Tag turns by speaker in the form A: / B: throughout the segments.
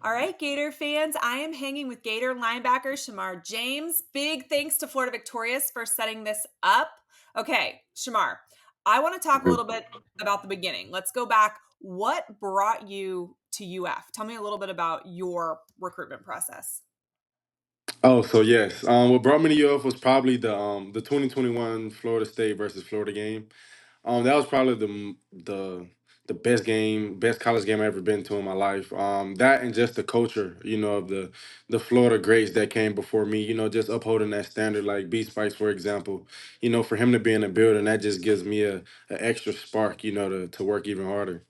A: All right, Gator fans, I am hanging with Gator linebacker Shemar James. Big thanks to Florida Victorious for setting this up. Okay, Shemar, I want to talk a
B: Mhm.
A: little bit about the beginning. Let's go back. What brought you to UF? Tell me a little bit about your recruitment process.
B: Oh, so yes. What brought me to UF was probably the 2021 Florida State versus Florida game. That was probably the best game, best college game I ever been to in my life. That and just the culture, of the Florida greats that came before me. Just upholding that standard, like B Spice, for example. For him to be in the building, that just gives me a extra spark, to work even harder.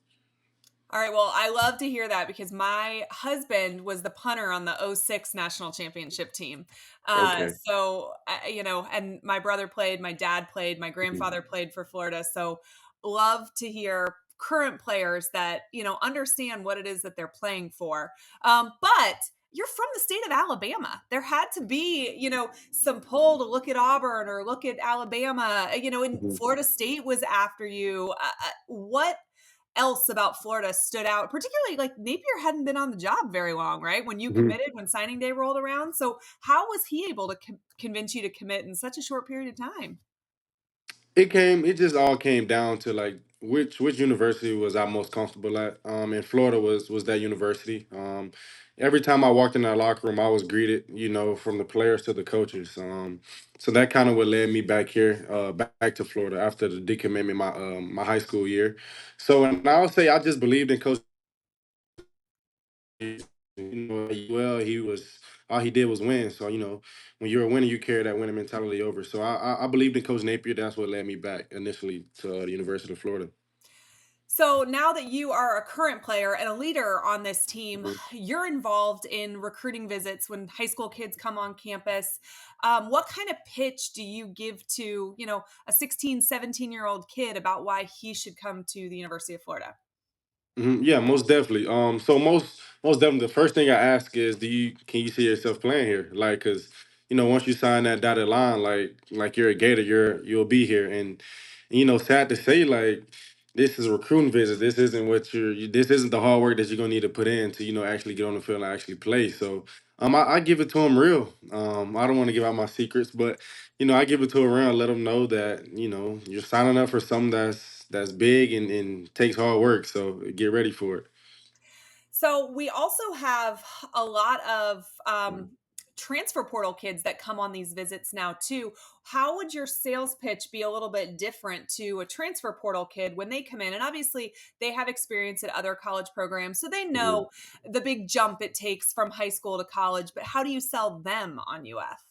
A: All right, well, I love to hear that because my husband was the punter on the '06 national championship team.
B: Okay.
A: And my brother played, my dad played, my
B: Mhm.
A: grandfather played for Florida. So, love to hear current players that, understand what it is that they're playing for. But you're from the state of Alabama. There had to be, some pull to look at Auburn or look at Alabama, and
B: Mhm.
A: Florida State was after you. What else about Florida stood out, particularly like Napier hadn't been on the job very long, right? When you
B: Mhm.
A: committed, when signing day rolled around. So, how was he able to convince you to commit in such a short period of time?
B: It just all came down to like which university was I most comfortable at. And Florida was that university. Every time I walked in that locker room, I was greeted, from the players to the coaches. So that kind of what led me back here, back to Florida after the decommitment my high school year. So, and I would say I just believed in Coach. Well, he was all he did was win. So when you're a winner, you carry that winning mentality over. So I believed in Coach Napier. That's what led me back initially to the University of Florida.
A: So now that you are a current player and a leader on this team,
B: Mhm.
A: you're involved in recruiting visits when high school kids come on campus. What kind of pitch do you give to, a 16, 17-year-old kid about why he should come to the University of Florida?
B: Yeah, most definitely. So most definitely, the first thing I ask is, can you see yourself playing here? Like, cause once you sign that dotted line, like you're a Gator, you'll be here. And sad to say, like this is a recruiting visit. This isn't this isn't the hard work that you're gonna need to put in to actually get on the field and actually play. So I give it to them real. I don't want to give out my secrets, but I give it to them real. Let them know that you're signing up for something that's big and takes hard work. So get ready for it.
A: So we also have a lot of
B: Mhm.
A: transfer portal kids that come on these visits now too. How would your sales pitch be a little bit different to a transfer portal kid when they come in? And obviously, they have experience at other college programs, so they
B: Mhm.
A: know the big jump it takes from high school to college. But how do you sell them on UF?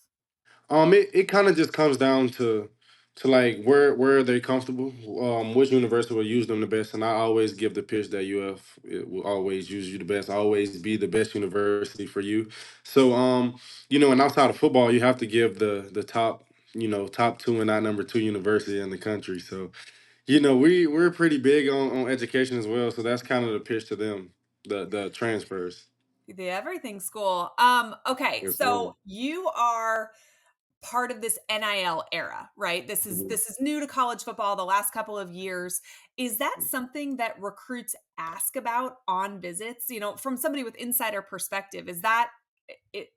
B: It kind of just comes down to like where are they comfortable, which university will use them the best, and I always give the pitch that UF it will always use you the best, always be the best university for you. So and outside of football, you have to give the top, top two and not number two university in the country. So we're pretty big on education as well. So that's kind of the pitch to them, the transfers.
A: The everything school. Okay,
B: Yes,
A: so
B: ma'am.
A: you are part of this NIL era, right? This is
B: Mhm.
A: this is new to college football the last couple of years. Is that something that recruits ask about on visits? From somebody with insider perspective, is that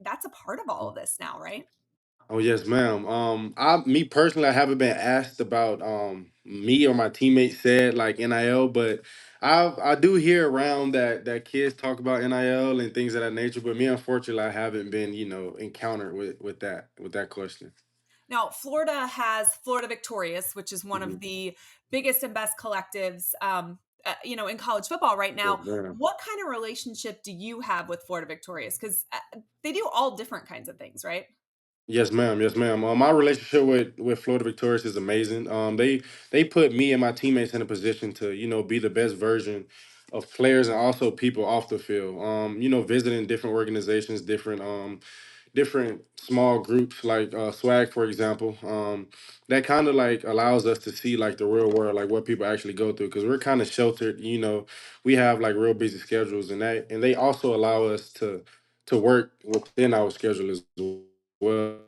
A: that's a part of all of this now, right?
B: Oh yes, ma'am. Me personally, I haven't been asked about me or my teammates said like NIL, but I do hear around that kids talk about NIL and things of that nature. But me, unfortunately, I haven't been encountered with that question.
A: Now, Florida has Florida Victorious, which is one of
B: Mhm.
A: the biggest and best collectives in college football right
B: Yes,
A: now.
B: ma'am.
A: What kind of relationship do you have with Florida Victorious? Because they do all different kinds of things, right?
B: Yes, ma'am. Yes, ma'am. My relationship with Florida Victorious is amazing. They put me and my teammates in a position to be the best version of players and also people off the field. Visiting different organizations, different small groups like swag, for example. That kind of like allows us to see like the real world, like what people actually go through, because we're kind of sheltered. We have like real busy schedules, and they also allow us to work within our schedule as well.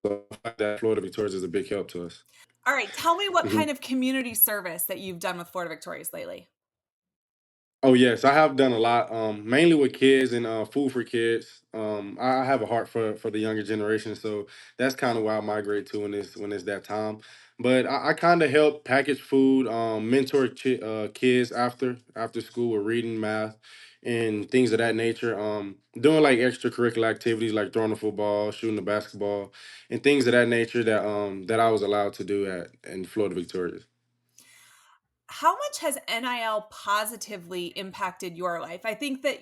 B: So I find that Florida Victorious is a big help to us.
A: All right, tell me what
B: Mhm.
A: kind of community service that you've done with Florida Victorious lately.
B: Oh yes, I have done a lot, mainly with kids and food for kids. I have a heart for the younger generation, so that's kind of where I migrate to when it's that time. But I kind of help package food, mentor kids after school with reading, math, and things of that nature. Doing like extracurricular activities like throwing the football, shooting the basketball, and things of that nature that I was allowed to do at in Florida Victoria.
A: How much has NIL positively impacted your life? I think that,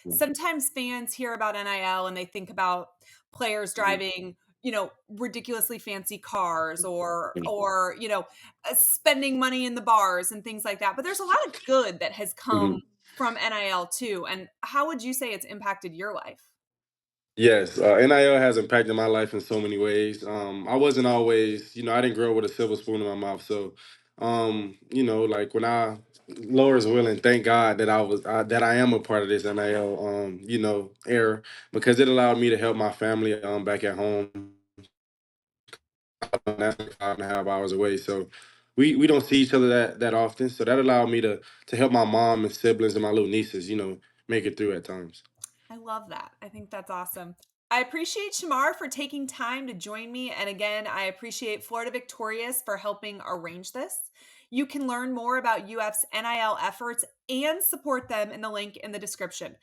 A: sometimes fans hear about NIL and they think about players
B: Mhm.
A: driving, ridiculously fancy cars or
B: Mhm.
A: or, spending money in the bars and things like that. But there's a lot of good that has come
B: Mhm.
A: from NIL too. And how would you say it's impacted your life?
B: Yes, NIL has impacted my life in so many ways. I wasn't always, I didn't grow up with a silver spoon in my mouth. So, like when Lord's willing, thank God that that I am a part of this NIL, era because it allowed me to help my family back at home. That's like 5.5 hours away. So, we don't see each other that often. So that allowed me to help my mom and siblings and my little nieces, make it through at times.
A: I love that. I think that's awesome. I appreciate Shamar for taking time to join me. And again, I appreciate Florida Victorious for helping arrange this. You can learn more about UF's NIL efforts and support them in the link in the description.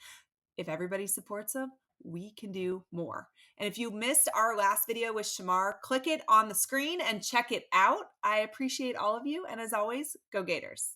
A: If everybody supports them, we can do more. And if you missed our last video with Shamar, click it on the screen and check it out. I appreciate all of you. And as always, go Gators.